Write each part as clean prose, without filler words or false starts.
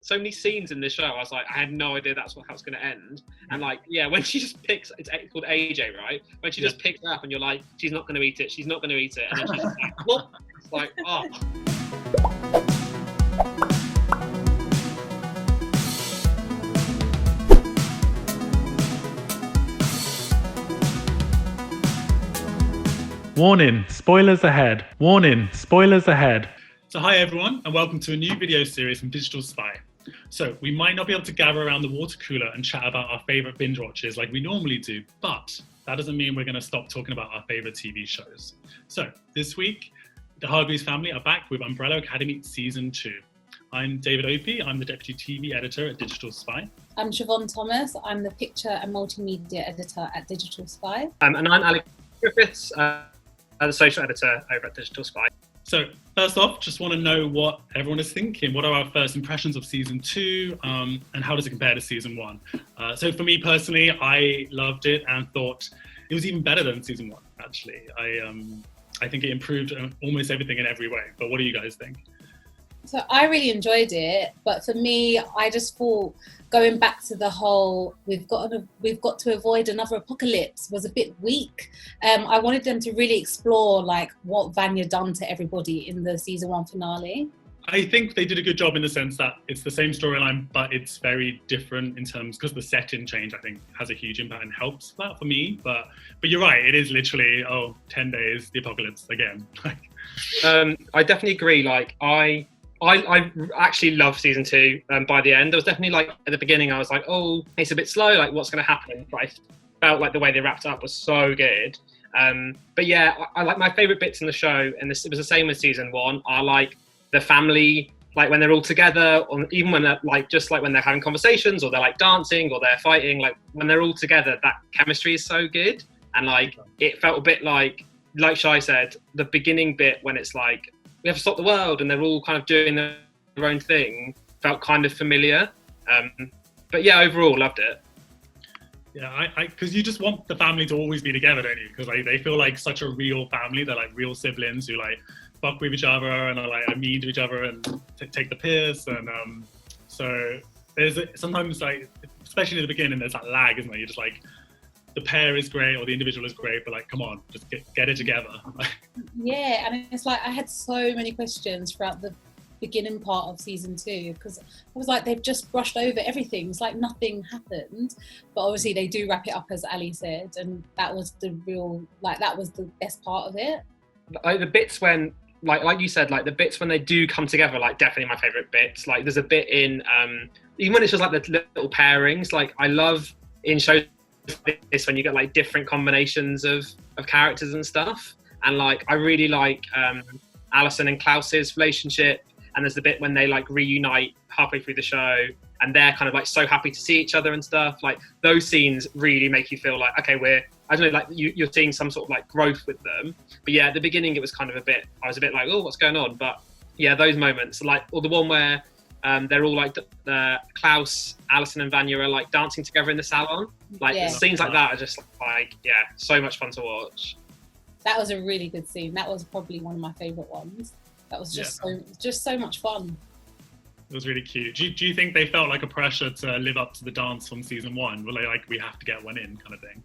so many scenes in this show. I was like, I had no idea how it's going to end. And like, yeah, when she just picks, it's called AJ, right? When she just picks it up and you're like, she's not going to eat it. She's not going to eat it. And then she's like, what? It's like, oh. Warning, spoilers ahead. Warning, spoilers ahead. So hi everyone, and welcome to a new video series from Digital Spy. So we might not be able to gather around the water cooler and chat about our favourite binge watches like we normally do, but that doesn't mean we're going to stop talking about our favourite TV shows. So this week, the Hargreaves family are back with Umbrella Academy Season 2. I'm David Opie, I'm the Deputy TV Editor at Digital Spy. I'm Siobhan Thomas, I'm the Picture and Multimedia Editor at Digital Spy. And I'm Alex Griffiths, the Social Editor over at Digital Spy. So first off, just want to know what everyone is thinking. What are our first impressions of Season 2 and how does it compare to Season 1? So for me personally, I loved it and thought it was even better than Season 1, actually. I think it improved almost everything in every way. But what do you guys think? So I really enjoyed it, but for me, I just thought going back to the whole we've got to avoid another apocalypse was a bit weak. I wanted them to really explore like what Vanya done to everybody in the Season 1 finale. I think they did a good job in the sense that it's the same storyline, but it's very different in terms, because the setting change, I think, has a huge impact and helps that for me. But you're right, it is literally, 10 days, the apocalypse again. I definitely agree. Like, I actually loved Season 2 by the end. There was definitely like, at the beginning, I was like, oh, it's a bit slow, like what's going to happen? But I felt like the way they wrapped it up was so good. But yeah, I like my favourite bits in the show, and it was the same with Season 1, are like the family, like when they're all together, or even when they're like, just like when they're having conversations, or they're like dancing, or they're fighting, like when they're all together, that chemistry is so good. And like, it felt a bit like Shai said, the beginning bit when it's like, we have to stop the world, and they're all kind of doing their own thing, felt kind of familiar. But yeah, overall, loved it. Yeah, because you just want the family to always be together, don't you? Because like they feel like such a real family. They're like real siblings who like fuck with each other and are like mean to each other and take the piss. And so there's sometimes like, especially in the beginning, there's that lag, isn't there? You're just like, the pair is great or the individual is great, but like, come on, just get it together. Yeah, and it's like I had so many questions throughout the beginning part of Season 2, because I was like, they've just brushed over everything. It's like nothing happened, but obviously they do wrap it up, as Ali said, and that was the real, like that was the best part of it. Like the bits when, like you said, like the bits when they do come together, like definitely my favourite bits. Like there's a bit in, even when it's just like the little pairings, like I love in shows like this when you get like different combinations of characters and stuff. And like I really like Allison and Klaus's relationship, and there's the bit when they like reunite halfway through the show and they're kind of like so happy to see each other and stuff. Like those scenes really make you feel like, okay, I don't know, like you're seeing some sort of like growth with them. But yeah, at the beginning it was kind of I was a bit like, oh, what's going on? But yeah, those moments, like, or the one where they're all like Klaus, Allison and Vanya are like dancing together in the salon. Like scenes like that are just like, yeah, so much fun to watch. That was a really good scene. That was probably one of my favourite ones. That was just so much fun. It was really cute. Do you think they felt like a pressure to live up to the dance from Season 1? Were they like, we have to get one in kind of thing?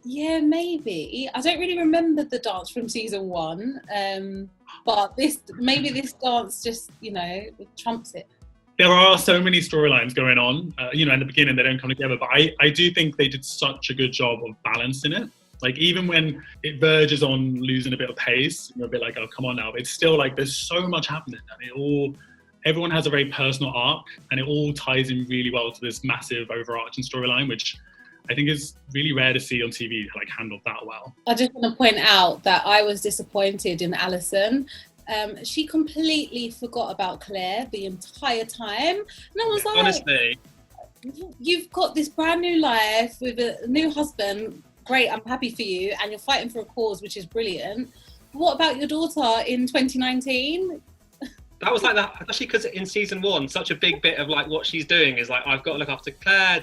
Yeah, maybe. I don't really remember the dance from Season 1, but this dance just, trumps it. There are so many storylines going on, in the beginning they don't come together, but I do think they did such a good job of balancing it. Like even when it verges on losing a bit of pace, you're a bit like, oh, come on now. But it's still like there's so much happening, and everyone has a very personal arc, and it all ties in really well to this massive overarching storyline, which I think is really rare to see on TV, like handled that well. I just want to point out that I was disappointed in Allison. She completely forgot about Claire the entire time. And I was like, honestly, you've got this brand new life with a new husband. Great, I'm happy for you. And you're fighting for a cause, which is brilliant. But what about your daughter in 2019? That was like that, especially because in Season 1, such a big bit of like what she's doing is like, I've got to look after Claire,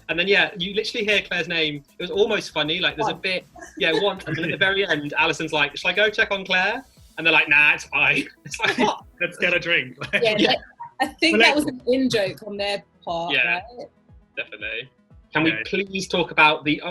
and then yeah, you literally hear Claire's name. It was almost funny, like there's a bit, once, and then at the very end, Alison's like, shall I go check on Claire? And they're like, nah, it's fine. It's like, what? Let's get a drink. Yeah. I think that was an in-joke on their part, Yeah, right? definitely. Can we please talk about the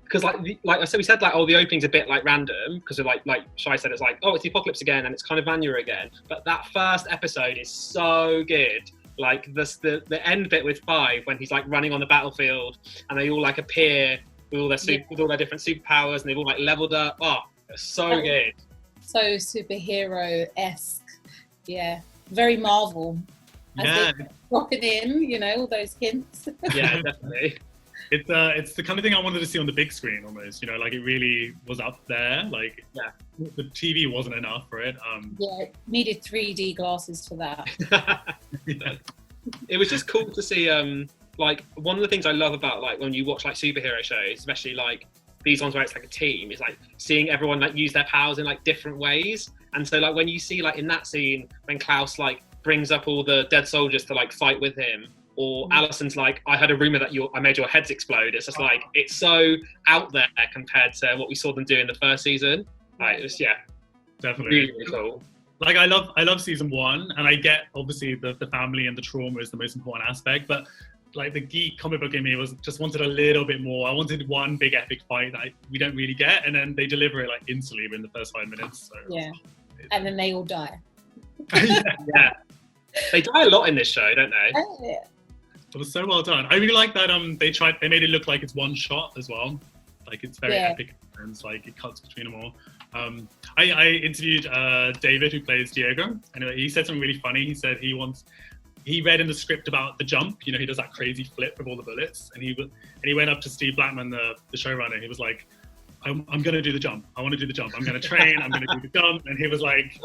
because like I said, we said like, oh, the opening's a bit like random because of like Shai said, it's like, oh, it's the apocalypse again and it's kind of Vanya again. But that first episode is so good. Like the end bit with 5 when he's like running on the battlefield and they all like appear with all their with all their different superpowers and they've all like leveled up. Oh, it's so good. So superhero-esque. Yeah, very Marvel. Yeah, dropping in, you know, all those hints. Yeah, definitely. It's the kind of thing I wanted to see on the big screen almost, you know, like it really was up there. Like, the TV wasn't enough for it. Yeah, needed 3D glasses for that. It was just cool to see. Like one of the things I love about like when you watch like superhero shows, especially like these ones where it's like a team, is like seeing everyone like use their powers in like different ways. And so like when you see like in that scene when Klaus like brings up all the dead soldiers to like fight with him, or Allison's like, I heard a rumor that I made your heads explode. It's just like, it's so out there compared to what we saw them do in the first season. Like, it was, definitely really, really cool. Like I love season 1, and I get obviously the family and the trauma is the most important aspect, but like the geek comic book in me just wanted a little bit more. I wanted one big epic fight that we don't really get, and then they deliver it like instantly within the first 5 minutes. So and then they all die. Yeah, they die a lot in this show, don't they? It was so well done. I really like that they made it look like it's one shot as well. Like it's very epic and like it cuts between them all. I interviewed David, who plays Diego, and he said something really funny. He said he read in the script about the jump. You know, he does that crazy flip with all the bullets, and he went up to Steve Blackman, the showrunner. He was like, I'm going to do the jump. I want to do the jump. I'm going to train. I'm going to do the jump. And he was like,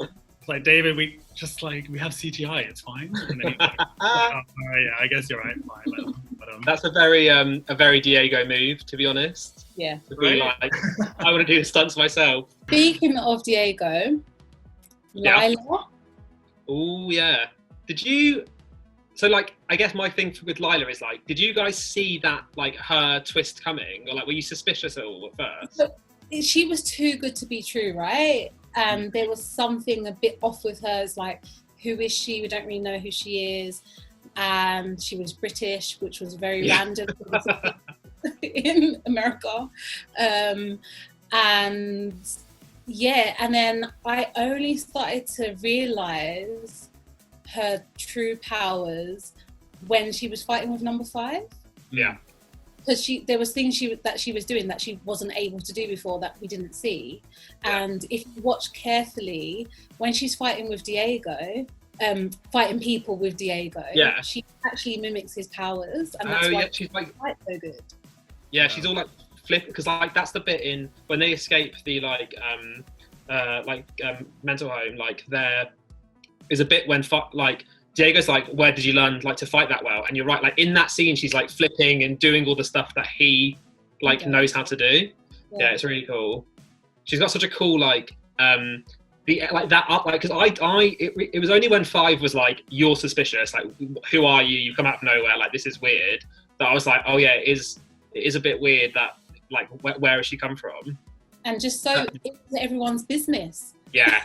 David, we have CGI. It's fine. And then he's like, oh, yeah, I guess you're right. Fine. But, that's a very Diego move, to be honest. Yeah. To be like, I want to do the stunts myself. Speaking of Diego, Lila. Oh yeah. Did you? So like, I guess my thing with Lila is like, did you guys see that like her twist coming, or like were you suspicious at all at first? But she was too good to be true, right? And there was something a bit off with her. It's like, who is she? We don't really know who she is. And she was British, which was very random in America. And then I only started to realise her true powers when she was fighting with Number 5. Yeah. Because there was things that she was doing that she wasn't able to do before that we didn't see. And if you watch carefully, when she's fighting with Diego, fighting people with Diego, she actually mimics his powers, and that's why she's like so good. Yeah, she's all like flip, because like that's the bit in when they escape the mental home. Like there is a bit when like Diego's like, where did you learn like to fight that well? And you're right, like in that scene, she's like flipping and doing all the stuff that he like knows how to do. Yeah, it's really cool. She's got such a cool like because it was only when 5 was like, you're suspicious, like who are you? You come out of nowhere, like this is weird. That I was like, oh yeah, it is a bit weird that like where has she come from? And just so it's everyone's business. Yeah.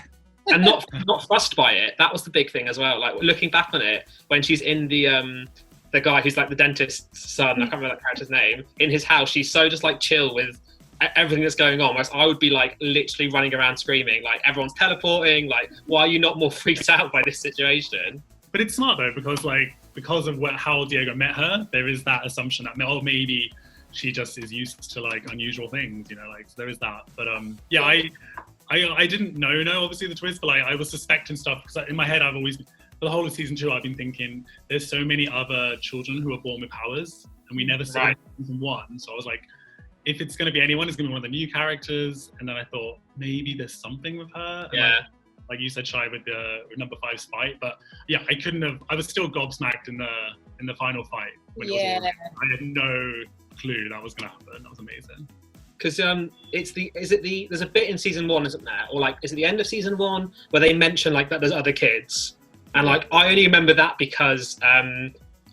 And not fussed by it. That was the big thing as well. Like looking back on it, when she's in the guy who's like the dentist's son, I can't remember that character's name, in his house, she's so just like chill with everything that's going on. Whereas I would be like literally running around screaming, like everyone's teleporting. Like, why are you not more freaked out by this situation? But it's smart though, because of how Diego met her, there is that assumption that maybe she just is used to like unusual things, you know, like so there is that. But I didn't know obviously the twist, but like I was suspecting stuff because in my head I've always, for the whole of season 2, I've been thinking there's so many other children who are born with powers and we never saw it in season 1. So I was like, if it's going to be anyone, it's going to be one of the new characters. And then I thought maybe there's something with her. And like you said, Shai, with the Number 5's fight. But yeah, I was still gobsmacked in the final fight. When I had no clue that was going to happen. That was amazing. Because there's a bit in season 1, isn't there? Or like, is it the end of season 1 where they mention like that there's other kids? And like, I only remember that because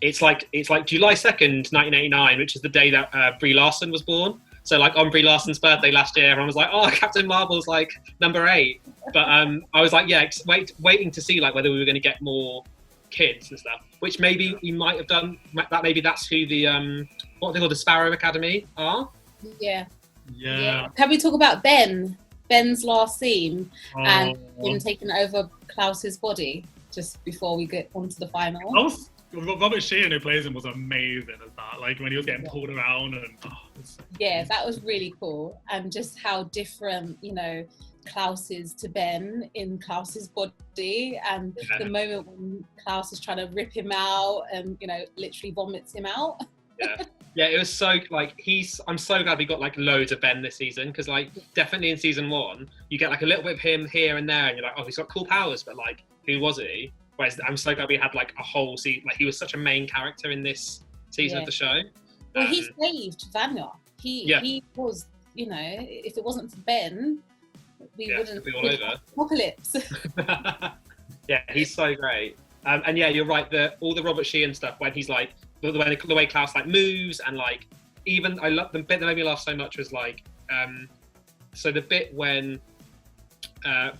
it's like July 2nd, 1989, which is the day that Brie Larson was born. So like on Brie Larson's birthday last year, everyone was like, oh, Captain Marvel's like number 8. But I was like, waiting to see like whether we were going to get more kids and stuff, which maybe he might have done that. Maybe that's who the what they call the Sparrow Academy are. Yeah. Yeah. Can we talk about Ben's last scene and him taking over Klaus's body just before we get onto the final? Robert Sheehan, who plays him, was amazing as that. Like when he was getting pulled around and yeah, that was really cool. And just how different, you know, Klaus is to Ben in Klaus's body, and the moment when Klaus is trying to rip him out and, you know, literally vomits him out. Yeah, it was so like I'm so glad we got like loads of Ben this season, because like definitely in season 1 you get like a little bit of him here and there and you're like, oh, he's got cool powers, but like who was he? Whereas I'm so glad we had like a whole season, like he was such a main character in this season of the show. Well, he saved Vanya. He was, you know, if it wasn't for Ben, we wouldn't be all over. Apocalypse. Yeah, he's so great. And yeah, you're right. All the Robert Sheehan stuff when he's like the way Klaus like moves, and like even I love the bit that made me laugh so much was like so the bit when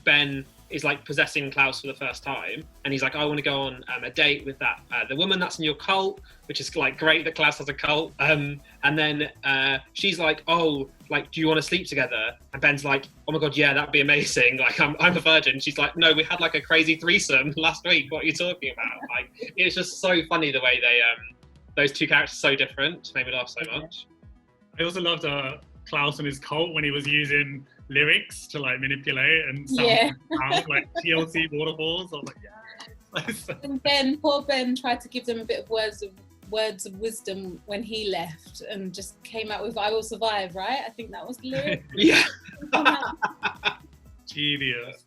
Ben is like possessing Klaus for the first time, and he's like, I want to go on a date with that the woman that's in your cult, which is like great that Klaus has a cult. And then she's like, oh, like, do you want to sleep together? And Ben's like, oh my god, yeah, that'd be amazing. Like, I'm a virgin. She's like, no, we had like a crazy threesome last week. What are you talking about? Like, it's just so funny the way they those two characters are so different. Made me laugh so much. I also loved Klaus and his cult when he was using lyrics to like manipulate and sound like TLC waterfalls. I was like, yeah. And poor Ben tried to give them a bit of words of wisdom when he left, and just came out with "I will survive." Right? I think that was the lyric. Yeah. Genius.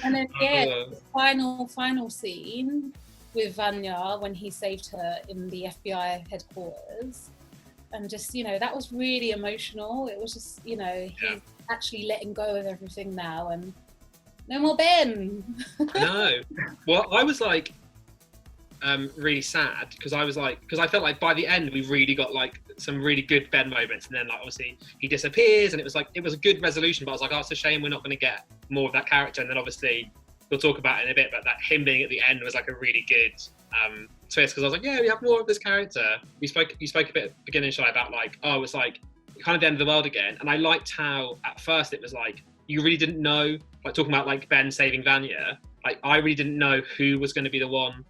And then the final scene with Vanya when he saved her in the FBI headquarters. And just, you know, that was really emotional. It was just, you know, he's actually letting go of everything now, and no more Ben. No. Well, I was like really sad because I felt like by the end we really got like some really good Ben moments, and then like obviously he disappears, and it was a good resolution, but I was like, oh, it's a shame we're not going to get more of that character. And then obviously we'll talk about it in a bit, but that him being at the end was like a really good twist, because I was like, yeah, we have more of this character. You spoke a bit at the beginning, Shai, about like, oh, it's like kind of the end of the world again. And I liked how at first it was like you really didn't know, like talking about like Ben saving Vanya, like I really didn't know who was going to be the one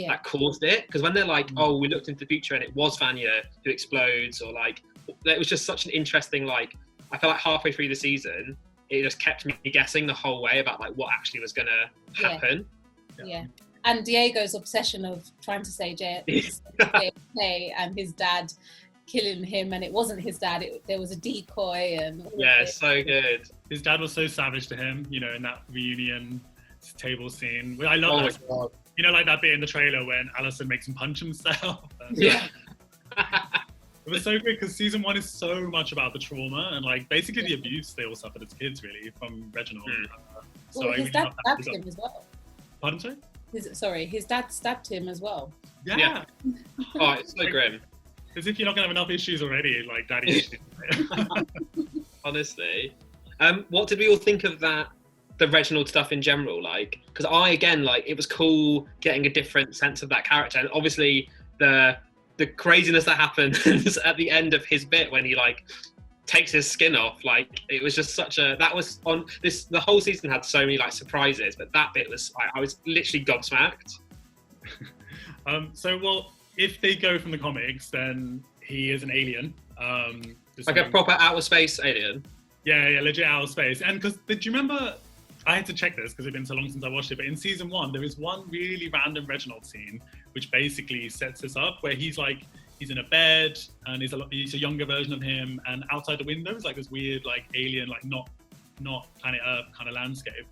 that caused it, because when they're like, oh, we looked into the future and it was Vanya who explodes, or like it was just such an interesting, like I felt like halfway through the season it just kept me guessing the whole way about like what actually was going to happen. And Diego's obsession of trying to say JFK and his dad killing him, and it wasn't his dad, there was a decoy. And so good. His dad was so savage to him, you know, in that reunion table scene. I love that. God. You know, like that bit in the trailer when Allison makes him punch himself. Yeah. It was so great because season 1 is so much about the trauma and like basically the abuse they all suffered as kids, really, from Reginald. So his dad stabbed him as well. Pardon, sorry? His dad stabbed him as well. Yeah. Oh, it's so grim. As if you're not gonna have enough issues already, like daddy issues. Honestly. What did we all think of the Reginald stuff in general? Like, because it was cool getting a different sense of that character, and obviously the craziness that happens at the end of his bit when he like takes his skin off, like it was just the whole season had so many like surprises, but that bit was I was literally gobsmacked. Well, if they go from the comics, then he is an alien, like a proper outer space alien. Yeah, legit outer space. And because do you remember, I had to check this because it's been so long since I watched it, but in season 1 there is one really random Reginald scene which basically sets this up, where he's in a bed and he's a younger version of him, and outside the window is like this weird like alien, like not planet Earth kind of landscape,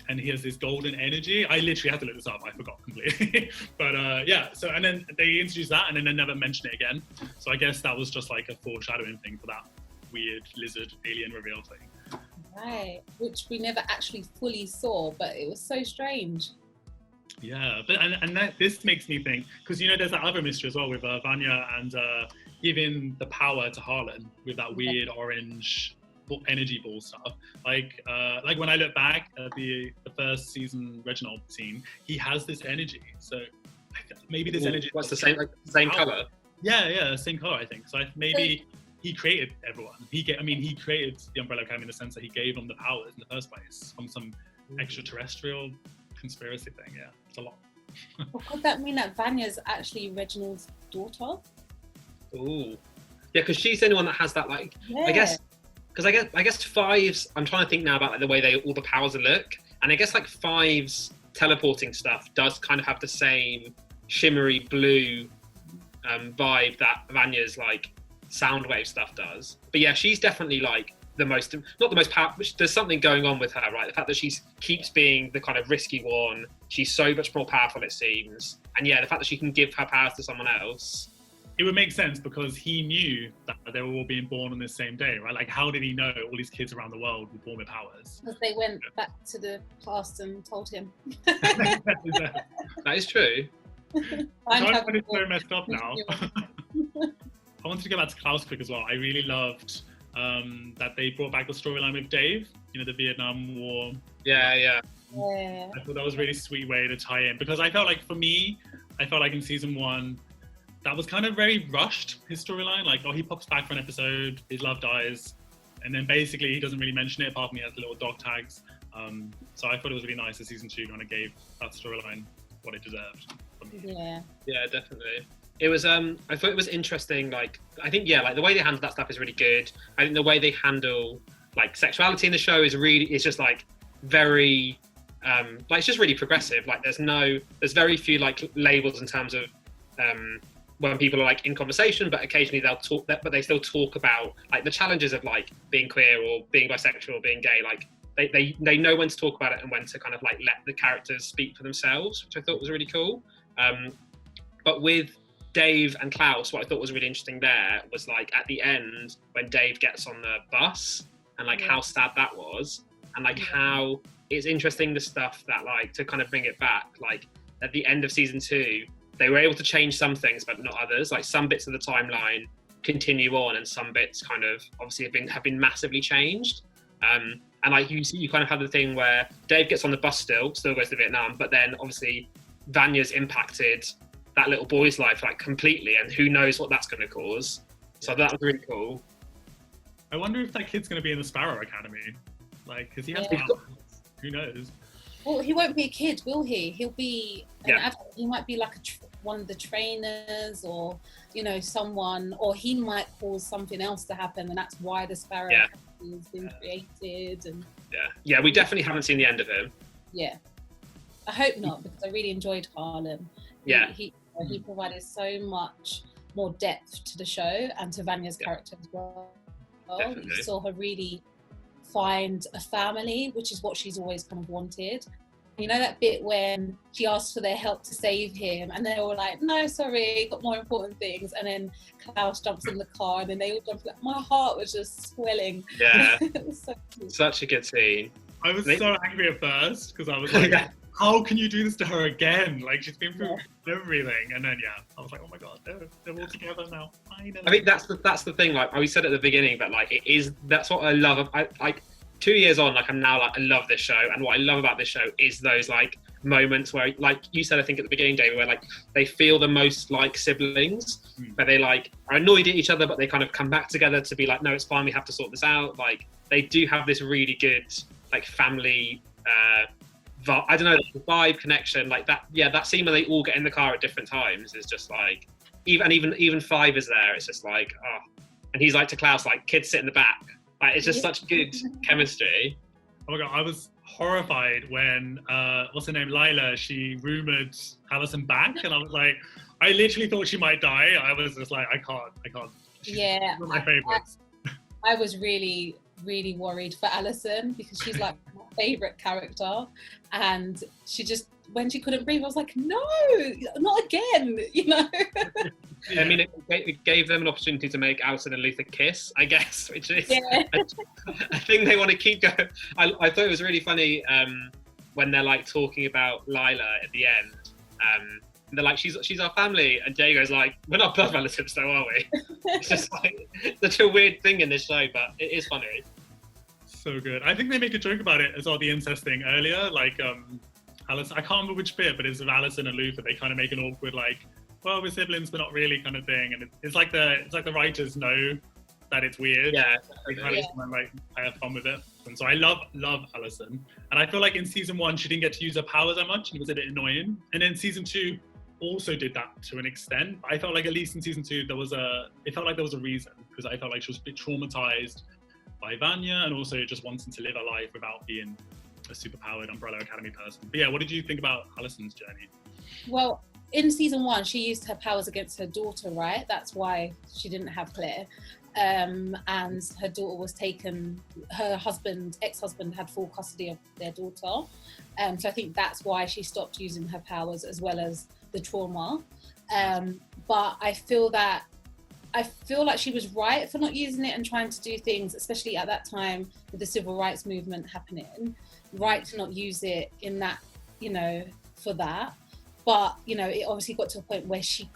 and he has this golden energy. I literally had to look this up, I forgot completely. But so and then they introduced that and then they never mentioned it again, so I guess that was just like a foreshadowing thing for that weird lizard alien reveal thing. Right, which we never actually fully saw, but it was so strange. Yeah, but this makes me think, because you know there's that other mystery as well with Vanya and giving the power to Harlan with that weird orange energy ball stuff. Like when I look back at the first season Reginald scene, he has this energy. So maybe this energy. What's the same color? Yeah, same color, I think. So maybe he created everyone. He created the Umbrella Academy in the sense that he gave them the powers in the first place from some extraterrestrial conspiracy thing. Yeah, it's a lot. Well, could that mean that Vanya's actually Reginald's daughter? Ooh, yeah, because she's the only one that has that. Like, Yeah. I guess Five's. I'm trying to think now about like the way all the powers look, and I guess like Five's teleporting stuff does kind of have the same shimmery blue vibe that Vanya's like Soundwave stuff does. But yeah, she's definitely like not the most powerful. There's something going on with her, right? The fact that she keeps being the kind of risky one. She's so much more powerful, it seems. And yeah, the fact that she can give her powers to someone else. It would make sense because he knew that they were all being born on the same day, right? Like, how did he know all these kids around the world were born with powers? Because they went back to the past and told him. That is true. I'm so messed up now. I wanted to go back to Klaus quick as well. I really loved that they brought back the storyline with Dave, the Vietnam War. Yeah. Yeah. I thought that was a really sweet way to tie in, because I felt like in season 1, that was kind of very rushed, his storyline. Like, he pops back for an episode, his love dies, and then basically he doesn't really mention it apart from he has the little dog tags. So I thought it was really nice that season 2 kind of gave that storyline what it deserved. Yeah. Yeah, definitely. It was I thought it was interesting. Like, I think like the way they handle that stuff is really good. I think the way they handle like sexuality in the show is just like very like, it's just really progressive. Like, there's very few like labels in terms of when people are like in conversation, but occasionally they'll talk, but they still talk about like the challenges of like being queer or being bisexual or being gay. Like, they know when to talk about it and when to kind of like let the characters speak for themselves, which I thought was really cool. But with Dave and Klaus, what I thought was really interesting there was like at the end when Dave gets on the bus and like how sad that was, and like how it's interesting the stuff that like to kind of bring it back. Like at the end of season 2, they were able to change some things, but not others. Like some bits of the timeline continue on, and some bits kind of obviously have been massively changed. And like you kind of have the thing where Dave gets on the bus still goes to Vietnam, but then obviously Vanya's impacted that little boy's life like completely, and who knows what that's going to cause. So that was really cool. I wonder if that kid's going to be in the Sparrow Academy, like, because he has powers. Who knows? Well, he won't be a kid, will he? He'll be an adult. He might be like one of the trainers, or someone, or he might cause something else to happen, and that's why the Sparrow Academy has been created. And we definitely haven't seen the end of him. Yeah, I hope not, because I really enjoyed Harlem. He provided so much more depth to the show and to Vanya's character as well. Definitely. You saw her really find a family, which is what she's always kind of wanted. That bit when she asked for their help to save him, and they were like, no, sorry, got more important things. And then Klaus jumps in the car, and then they all jump. My heart was just swelling. Yeah. It was so cool. Such a good scene. I was so angry at first because I was like, how can you do this to her again? Like, she's been through everything. And then, I was like, oh my God, they're all together now. Finally. I think that's the thing. Like we said at the beginning, but like that's what I love. I like 2 years on, like I'm now like I love this show, and what I love about this show is those like moments where, like you said, I think at the beginning, David, where like they feel the most like siblings, where they like are annoyed at each other, but they kind of come back together to be like, no, it's fine, we have to sort this out. Like they do have this really good like family. I don't know, the vibe connection, like that. Yeah, that scene where they all get in the car at different times is just like, even Five is there. It's just like, and he's like to Klaus, like, kids sit in the back. Like, it's just such good chemistry. Oh my God, I was horrified when what's her name, Lila, she rumored Allison back, and I was like, I literally thought she might die. I was just like, I can't. She's one of my favorites. I was really worried for Allison, because she's like my favorite character, and she just, when she couldn't breathe, I was like, no, not again. I mean, it gave them an opportunity to make Allison and Luther kiss, I guess, which is a thing they want to keep going. I thought it was really funny when they're like talking about Lila at the end. They're like, she's our family, and Diego's like, we're not blood relatives though, are we? It's just like such a weird thing in this show, but it is funny. So good. I think they make a joke about it as well, the incest thing earlier. Like, Allison, I can't remember which bit, but it's with Allison and Luther. They kind of make an awkward, like, well, we're siblings, but not really kind of thing. And it's like the writers know that it's weird. Yeah. They kind of just want to like have fun with it. And so I love Allison. And I feel like in season 1, she didn't get to use her powers that much, and it was a bit annoying. And then season 2 also did that to an extent. I felt like at least in season 2, it felt like there was a reason, because I felt like she was a bit traumatized by Vanya, and also just wanting to live her life without being a superpowered Umbrella Academy person. But yeah, what did you think about Allison's journey? Well, in season 1, she used her powers against her daughter, right? That's why she didn't have Claire. And her daughter was taken, her ex-husband had full custody of their daughter. So I think that's why she stopped using her powers, as well as the trauma. But I feel like she was right for not using it and trying to do things, especially at that time with the civil rights movement happening, right to not use it in that, for that. But, it obviously got to a point where she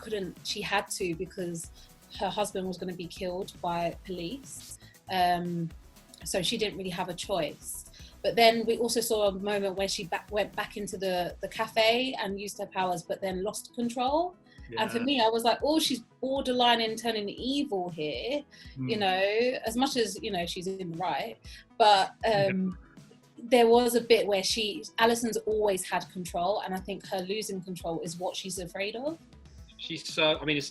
had to, because her husband was going to be killed by police. So she didn't really have a choice. But then we also saw a moment where she went back into the cafe and used her powers, but then lost control. Yeah. And for me, I was like, oh, she's borderline in turning evil here, as much as, she's in the right. But there was a bit where Allison's always had control, and I think her losing control is what she's afraid of. It's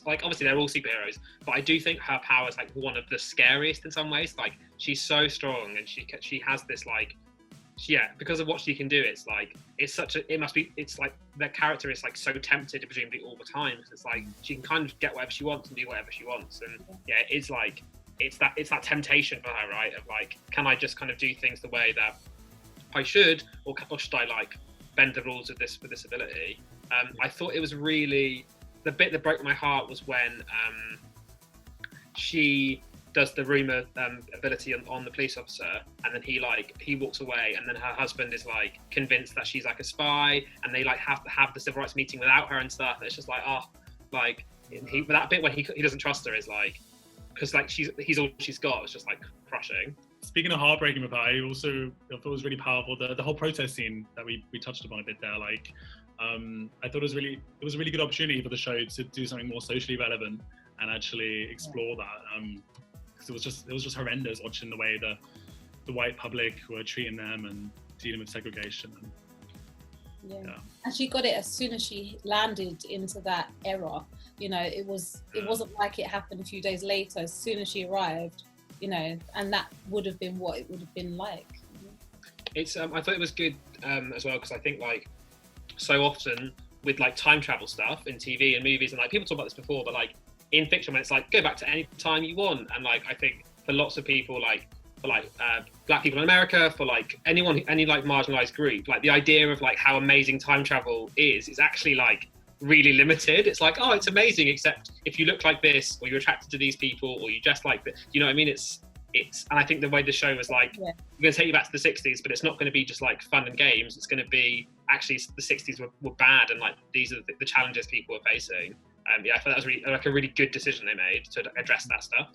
like, obviously they're all superheroes, but I do think her power is like one of the scariest in some ways. Like, she's so strong, and she has this like, because of what she can do, it's like, it's like the character is like so tempted presumably all the time, because it's like she can kind of get whatever she wants and do whatever she wants, and it's like it's that temptation for her, right, of like, can I just kind of do things the way that I should, or should I like bend the rules with this ability? I thought it was really, the bit that broke my heart was when she does the rumor ability on the police officer, and then he walks away, and then her husband is like convinced that she's like a spy, and they like have to have the civil rights meeting without her and stuff. And it's just like, that bit when he doesn't trust her is like, because like he's all she's got. It's just like crushing. Speaking of heartbreaking with her, I thought it was really powerful, the whole protest scene that we touched upon a bit there. Like, I thought it was a really good opportunity for the show to do something more socially relevant and actually explore that. Because it was just horrendous watching the way the white public were treating them and dealing with segregation. And she got it as soon as she landed into that era. It wasn't like it happened a few days later. As soon as she arrived, and that would have been what it would have been like. It's I thought it was good as well, because I think like so often with like time travel stuff in TV and movies, and like people talk about this before, but like in fiction, when it's like go back to any time you want, and like I think for lots of people, like for like black people in America, for like any like marginalized group, like the idea of like how amazing time travel is actually like really limited. It's like, oh, it's amazing, except if you look like this, or you're attracted to these people, or you just like this, you know what I mean? It's and I think the way the show was like, we're going to take you back to the 60s, but it's not going to be just like fun and games. It's going to be actually the 60s were bad, and like these are the challenges people were facing. I thought that was really like a really good decision they made to address that stuff.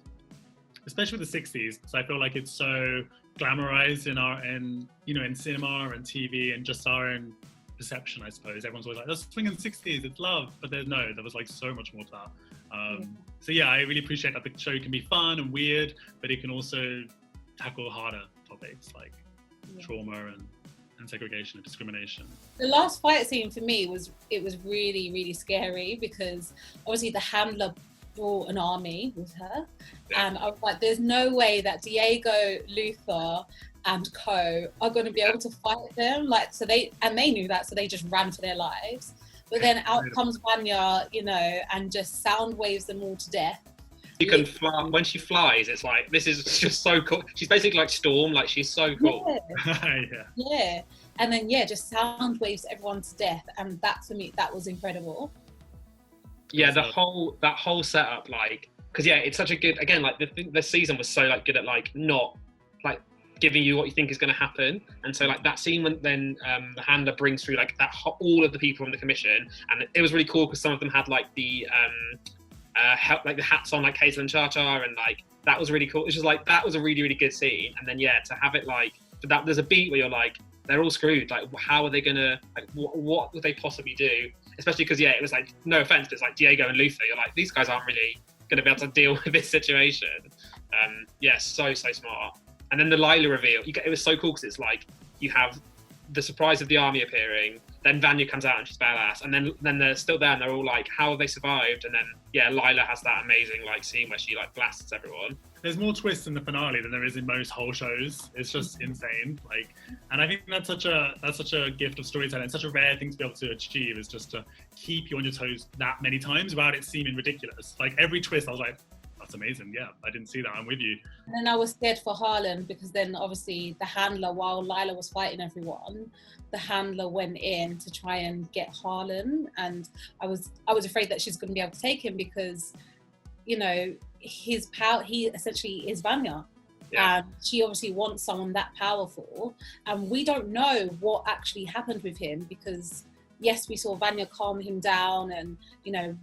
Especially with the 60s, because I feel like it's so glamorized in cinema and TV, and just our own perception, I suppose. Everyone's always like, that's swing in the 60s, it's love. But there was like so much more to that. So yeah, I really appreciate that the show can be fun and weird, but it can also tackle harder topics like trauma and segregation and discrimination. The last fight scene for me was really, really scary, because obviously the handler brought an army with her, and I was like, there's no way that Diego, Luther and co are going to be able to fight them. Like, so they knew that, so they just ran for their lives. But then out comes Vanya, and just sound waves them all to death. You can fly. When she flies, it's like, this is just so cool. She's basically like Storm, like she's so cool. Yeah. And then just sound waves everyone to death, and that for me, that was incredible. Yeah, that whole setup, like, because it's such a good, again, like the season was so like good at like not like giving you what you think is going to happen, and so like that scene when then the handler brings through like that all of the people from the commission, and it was really cool because some of them had like the like the hats on like Hazel and Char, and like that was really cool. It's just like that was a really, really good scene. And then yeah, to have it like that, there's a beat where you're like, they're all screwed. Like, how are they gonna? Like, what would they possibly do? Especially because yeah, it was like, no offense, but it's like Diego and Luther. You're like, these guys aren't really gonna be able to deal with this situation. Yeah, so smart. And then the Lila reveal, it was so cool because it's like you have the surprise of the army appearing, then Vanya comes out and she's badass, and then they're still there and they're all like, how have they survived? And then yeah, Lila has that amazing like scene where she like blasts everyone. There's more twists in the finale than there is in most whole shows. It's just insane. Like, and I think that's such a gift of storytelling. It's such a rare thing to be able to achieve, is just to keep you on your toes that many times without it seeming ridiculous. Like every twist, I was like, that's amazing. Yeah, I didn't see that. I'm with you. And then I was scared for Harlan, because then obviously the handler, while Lila was fighting everyone, the handler went in to try and get Harlan, and I was afraid that she's going to be able to take him because, you know, his power, he essentially is Vanya. Yeah. And she obviously wants someone that powerful, and we don't know what actually happened with him, because yes, we saw Vanya calm him down and, you know,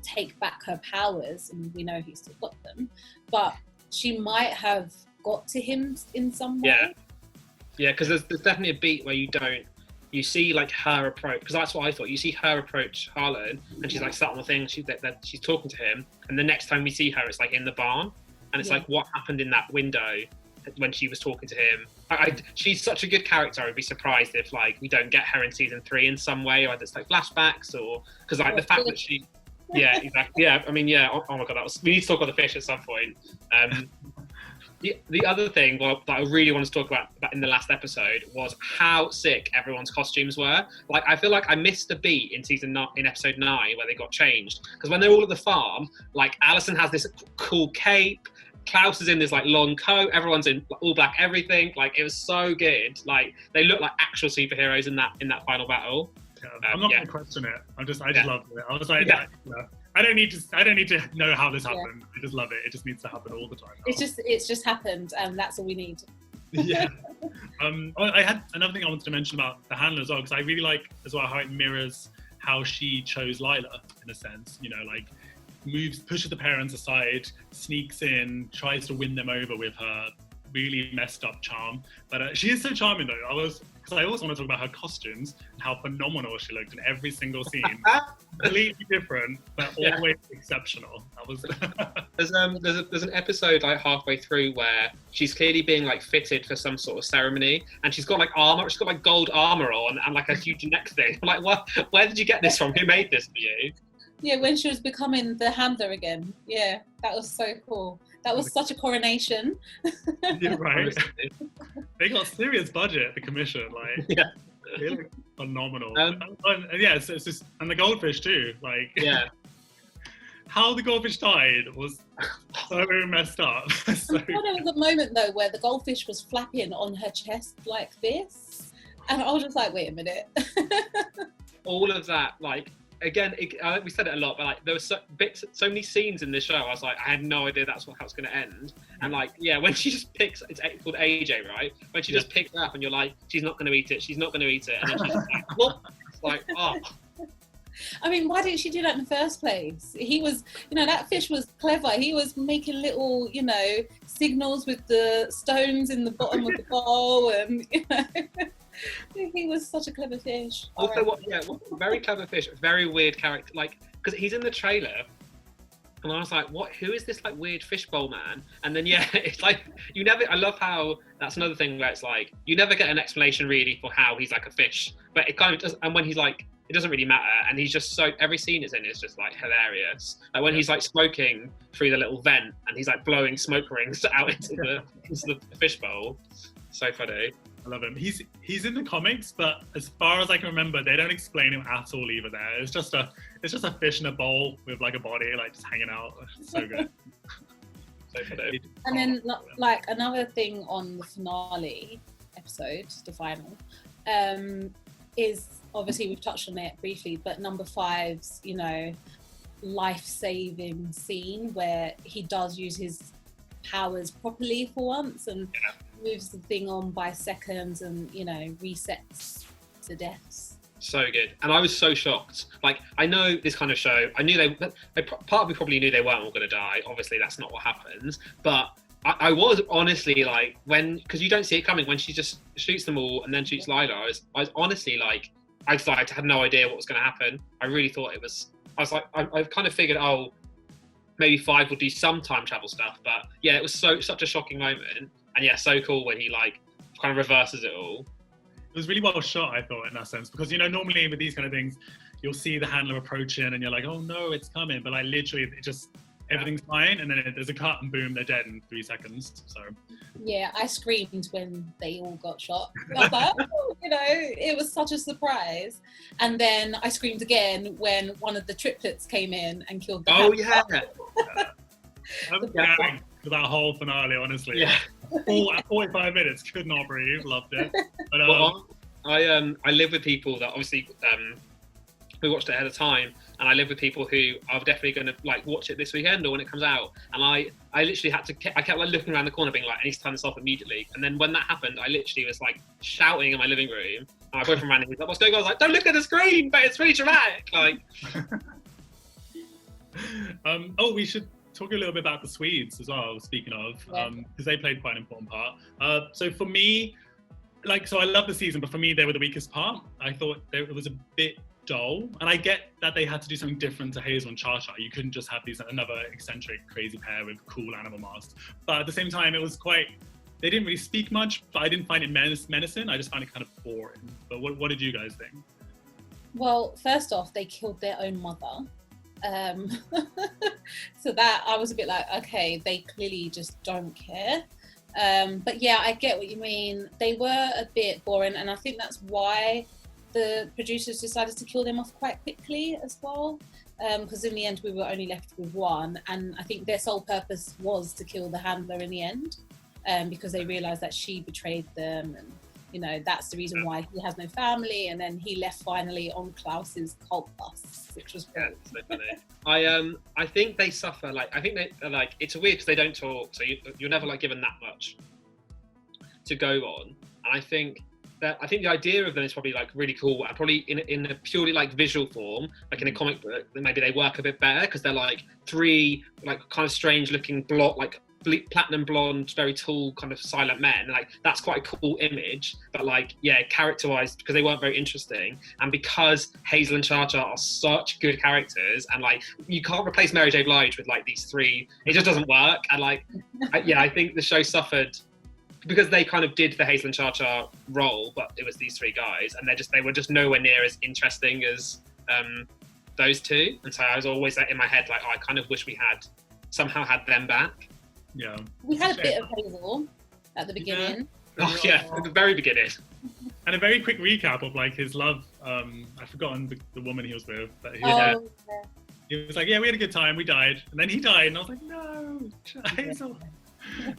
take back her powers, and we know he's still got them, but she might have got to him in some way. Yeah, because there's definitely a beat where you see like her approach, because that's what I thought. You see her approach Harlan, and she's like sat on the thing, she's talking to him, and the next time we see her, it's like in the barn, and it's like, what happened in that window when she was talking to him? She's such a good character. I'd be surprised if like we don't get her in season 3 in some way, or it's like flashbacks, or because like the fact that she. Yeah, exactly. Yeah, I mean, yeah. Oh my god, we need to talk about the fish at some point. The other thing that I really wanted to talk about in the last episode was how sick everyone's costumes were. Like, I feel like I missed a beat in episode 9 where they got changed, because when they're all at the farm, like Allison has this cool cape, Klaus is in this like long coat, everyone's in all black everything. Like, it was so good. Like, they look like actual superheroes in that final battle. I'm not going to question it. I just loved it. I was like, I don't need to know how this happened. I just love it. It just needs to happen all the time. It's just happened, and that's all we need. Yeah. I had another thing I wanted to mention about the handler as well, because I really like as well how it mirrors how she chose Lila in a sense. You know, like pushes the parents aside, sneaks in, tries to win them over with her really messed up charm. But she is so charming though. Because I also want to talk about her costumes and how phenomenal she looked in every single scene. Completely different, but always exceptional. That was. There's an episode like halfway through where she's clearly being like fitted for some sort of ceremony, and she's got like armor. She's got like gold armor on and like a huge neck thing. I'm like, what? Where did you get this from? Who made this for you? Yeah, when she was becoming the handler again. Yeah, that was so cool. That was such a coronation. Yeah, right. They got serious budget, the commission. Like, they look phenomenal. It's just, and the goldfish too. Like, how the goldfish died was so messed up. So, there was a moment though where the goldfish was flapping on her chest like this, and I was just like, wait a minute. All of that, like. Again, we said it a lot, but like there were so many scenes in this show. I was like, I had no idea that's how it's going to end. And like, yeah, when she just picks, it's called AJ, right? When she just picks it up, and you're like, she's not going to eat it. She's not going to eat it. And then she's like, what? It's like, oh. I mean, why didn't she do that in the first place? He was, you know, that fish was clever. He was making little, you know, signals with the stones in the bottom of the bowl, and you know. He was such a clever fish. Also, very clever fish, very weird character. Like, because he's in the trailer, and I was like, "What? Who is this like weird fishbowl man?" And then it's like you never. I love how that's another thing where it's like you never get an explanation really for how he's like a fish, but it kind of does. And when he's like, it doesn't really matter, and he's just so every scene is in is just like hilarious. Like when he's like smoking through the little vent, and he's like blowing smoke rings out into the fishbowl. So funny. I love him. He's in the comics, but as far as I can remember, they don't explain him at all either. There, it's just a fish in a bowl with like a body, like just hanging out. It's so good. So funny. And then, like another thing on the finale episode, the final, is obviously we've touched on it briefly, but number 5's, you know, life-saving scene where he does use his powers properly for once and moves the thing on by seconds and, you know, resets the deaths. So good. And I was so shocked. Like, I know this kind of show, I knew part of me probably knew they weren't all going to die. Obviously, that's not what happens. But I was honestly like, because you don't see it coming, when she just shoots them all and then shoots Lila, I was honestly like, I had no idea what was going to happen. I really thought it was, I was like, I kind of figured, oh, maybe 5 will do some time travel stuff. But yeah, it was such a shocking moment. And yeah, so cool when he like kind of reverses it all. It was really well shot, I thought, in that sense, because, you know, normally with these kind of things, you'll see the handler approaching and you're like, oh no, it's coming. But like literally, it just, everything's fine. And then there's a cut and boom, they're dead in 3 seconds. So yeah, I screamed when they all got shot. I was like, oh, you know, it was such a surprise. And then I screamed again when one of the triplets came in and killed the Oh, yeah. I'm gagging for that whole finale, honestly. Yeah. 45 minutes, could not breathe, loved it. But, Well, I live with people that obviously who watched it ahead of time, and I live with people who are definitely going to like watch it this weekend or when it comes out. And I literally I kept like looking around the corner, being like, I need to turn this off immediately. And then when that happened, I literally was like shouting in my living room. And my boyfriend ran in, he was like, "What's going on?" I was like, "Don't look at the screen, but it's really dramatic." Like, we should talk a little bit about the Swedes as well, speaking of, because they played quite an important part. So for me, so I love the season, but for me, they were the weakest part. I thought it was a bit dull, and I get that they had to do something different to Hazel and Cha-Cha. You couldn't just have another eccentric, crazy pair with cool animal masks. But at the same time, it was they didn't really speak much, but I didn't find it menacing. I just found it kind of boring. But what did you guys think? Well, first off, they killed their own mother. So that I was a bit like, okay, they clearly just don't care. But yeah, I get what you mean. They were a bit boring, and I think that's why the producers decided to kill them off quite quickly as well. Because in the end, we were only left with one, and I think their sole purpose was to kill the handler in the end, because they realised that she betrayed them, and you know that's the reason why he has no family. And then he left finally on Klaus's cult bus, which was great. Yeah, so funny. I think they suffer. Like, I think they like, it's weird because they don't talk, so you're never like given that much to go on. And I think the idea of them is probably like really cool, and probably in a purely like visual form, like in a comic book, then maybe they work a bit better because they're like 3 like kind of strange looking like platinum blonde, very tall, kind of silent men. Like that's quite a cool image, but like character-wise, because they weren't very interesting, and because Hazel and Cha-Cha are such good characters, and like you can't replace Mary J. Blige with like these 3. It just doesn't work. And like I think the show suffered because they kind of did the Hazel and Cha-Cha role, but it was these 3 guys, and they were just nowhere near as interesting as those 2. And so I was always in my head like, oh, I kind of wish we had somehow had them back. Yeah, we had a bit of Hazel at the beginning. Oh yeah, at the very beginning. And a very quick recap of like his love. I've forgotten the woman he was with. But he was like, yeah, we had a good time. We died, and then he died, and I was like, no, Hazel.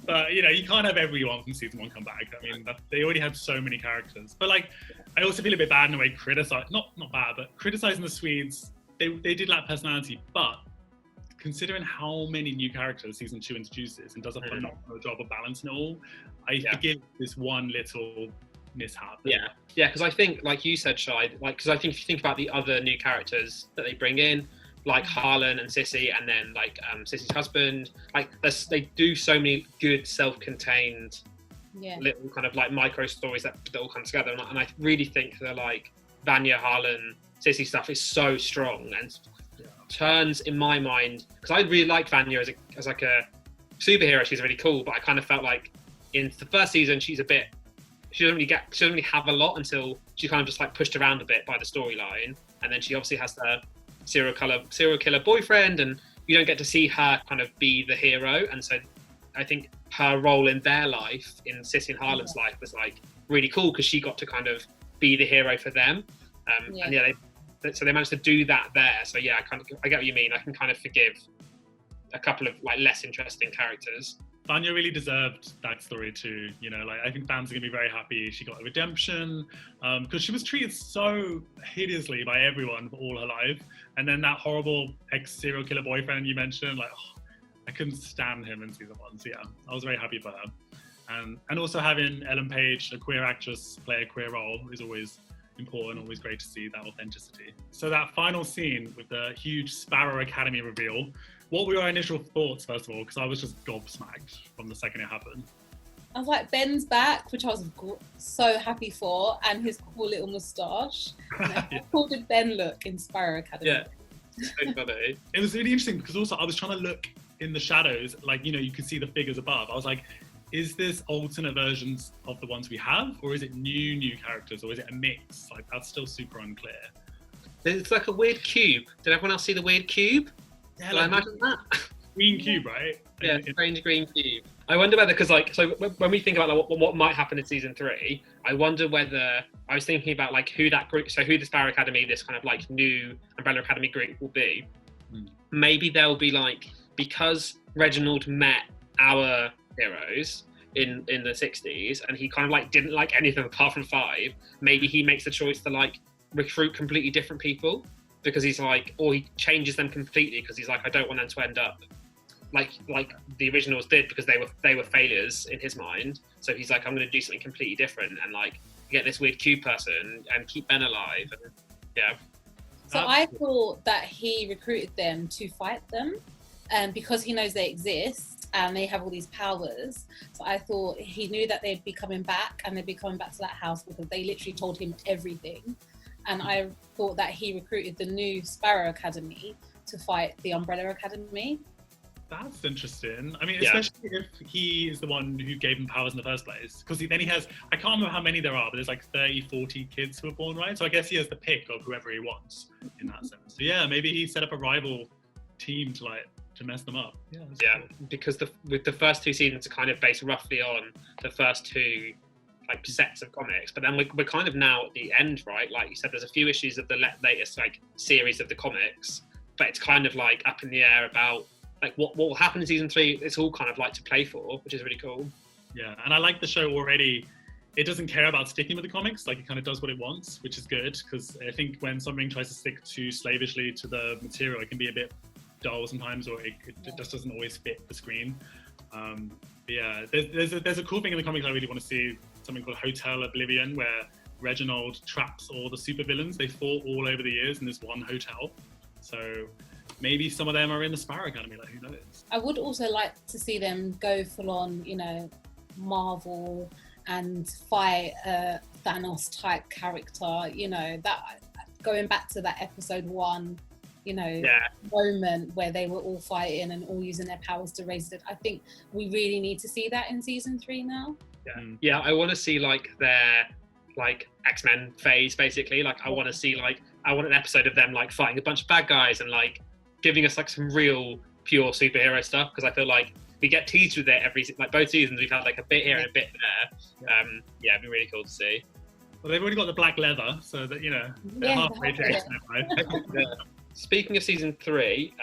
But you know, you can't have everyone from season 1 come back. I mean, they already have so many characters. But like, I also feel a bit bad in a way, not bad, but criticizing the Swedes. They did lack personality, but considering how many new characters season 2 introduces and does a phenomenal job of balancing it all, I forgive this one little mishap. Yeah, because I think, like you said, Shai, because I think if you think about the other new characters that they bring in, like Harlan and Sissy, and then like Sissy's husband, like they do so many good self-contained little kind of like micro stories that all come together, and I really think that like Vanya, Harlan, Sissy stuff is so strong and turns in my mind, because I really like Vanya as like a superhero. She's really cool, but I kind of felt like in the first season she doesn't really have a lot until she's kind of just like pushed around a bit by the storyline, and then she obviously has the serial killer boyfriend, and you don't get to see her kind of be the hero. And so I think her role in their life, in Sissy and Harlan's life, was like really cool because she got to kind of be the hero for them. So they managed to do that there. So yeah, I get what you mean. I can kind of forgive a couple of like less interesting characters. Vanya really deserved that story too. You know, like I think fans are gonna be very happy she got a redemption, because she was treated so hideously by everyone for all her life. And then that horrible ex-serial killer boyfriend you mentioned, like I couldn't stand him in season 1. So yeah, I was very happy for her. And also having Ellen Page, a queer actress, play a queer role is always important, always great to see that authenticity. So that final scene with the huge Sparrow Academy reveal, what were your initial thoughts, first of all? Because I was just gobsmacked from the second it happened. I was like, Ben's back, which I was so happy for, and his cool little moustache. How cool did Ben look in Sparrow Academy? Yeah, so funny. It was really interesting because also I was trying to look in the shadows, like, you know, you could see the figures above. I was like, is this alternate versions of the ones we have, or is it new characters, or is it a mix? Like, that's still super unclear. It's like a weird cube. Did everyone else see the weird cube? Yeah, Did like I imagine that? Green cube, right? Yeah, strange green cube. I wonder whether, because like, so when we think about like, what might happen in season 3, I wonder whether, I was thinking about like who that group, so who the Sparrow Academy, this kind of like new Umbrella Academy group will be. Maybe they'll be like, because Reginald met our heroes in the 60s and he kind of like didn't like anything apart from 5, maybe he makes the choice to like recruit completely different people because he's like, or he changes them completely because he's like, I don't want them to end up like the originals did, because they were failures in his mind. So he's like, I'm going to do something completely different and like get this weird cube person and keep Ben alive. And yeah. So I thought that he recruited them to fight them, because he knows they exist and they have all these powers. So I thought he knew that they'd be coming back, and they'd be coming back to that house because they literally told him everything. And I thought that he recruited the new Sparrow Academy to fight the Umbrella Academy. That's interesting. I mean, especially if he is the one who gave him powers in the first place. Because then he has, I can't remember how many there are, but there's like 30, 40 kids who are born, right? So I guess he has the pick of whoever he wants in that sense. So yeah, maybe he set up a rival team to mess them up. Yeah, cool. Because with the first 2 seasons are kind of based roughly on the first 2 like sets of comics, but then we're kind of now at the end, right? Like you said, there's a few issues of the latest like series of the comics, but it's kind of like up in the air about like what will happen in season 3. It's all kind of like to play for, which is really cool. Yeah, and I like the show already. It doesn't care about sticking with the comics, like it kind of does what it wants, which is good, because I think when something tries to stick too slavishly to the material, it can be a bit dull sometimes, or it just doesn't always fit the screen. But yeah, there's a cool thing in the comics I really want to see, something called Hotel Oblivion, where Reginald traps all the supervillains. They fought all over the years in this one hotel. So maybe some of them are in the Sparrow Academy, like who knows? I would also like to see them go full on, you know, Marvel and fight a Thanos type character, you know, that going back to that episode 1, you know, moment where they were all fighting and all using their powers to raise it. I think we really need to see that in season 3 now. Yeah, I want to see like their like X-Men phase, basically. Like I want to see I want an episode of them like fighting a bunch of bad guys and like giving us like some real pure superhero stuff, because I feel like we get teased with it every, like both seasons we've had like a bit here and a bit there. It'd be really cool to see. Well, they've already got the black leather, so that, you know, they're halfway to X-Men, right? Speaking of season 3,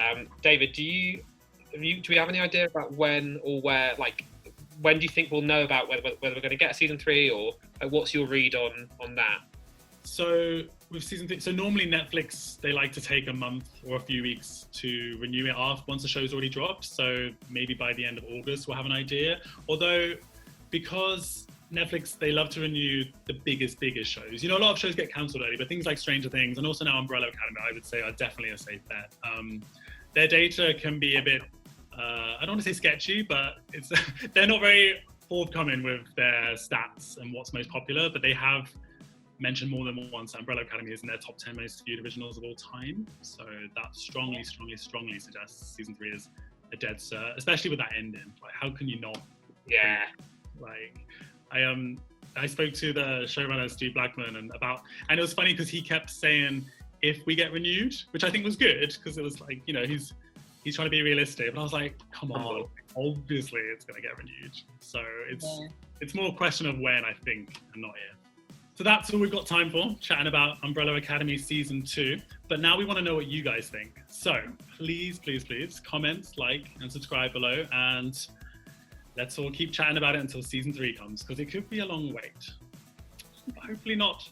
David, do we have any idea about when or where, like when do you think we'll know about whether we're going to get a season 3, or like, what's your read on that? So with season 3, so normally Netflix, they like to take a month or a few weeks to renew it off once the show's already dropped. So maybe by the end of August we'll have an idea. Although, because Netflix, they love to renew the biggest shows. You know, a lot of shows get cancelled early, but things like Stranger Things and also now Umbrella Academy, I would say, are definitely a safe bet. Their data can be a bit, I don't want to say sketchy, but it's they're not very forthcoming with their stats and what's most popular, but they have mentioned more than once Umbrella Academy is in their top 10 most viewed originals of all time. So that strongly suggests season 3 is a dead cert, especially with that ending. Like, how can you not? Yeah. Like, I spoke to the showrunner Steve Blackman and it was funny because he kept saying if we get renewed, which I think was good, because it was like, you know, he's trying to be realistic, but I was like, come on, obviously it's going to get renewed. So it's more a question of when, I think, and not if. So that's all we've got time for, chatting about Umbrella Academy Season 2. But now we want to know what you guys think. So please comment, like, and subscribe below. And let's all keep chatting about it until Season 3 comes, because it could be a long wait. But hopefully not.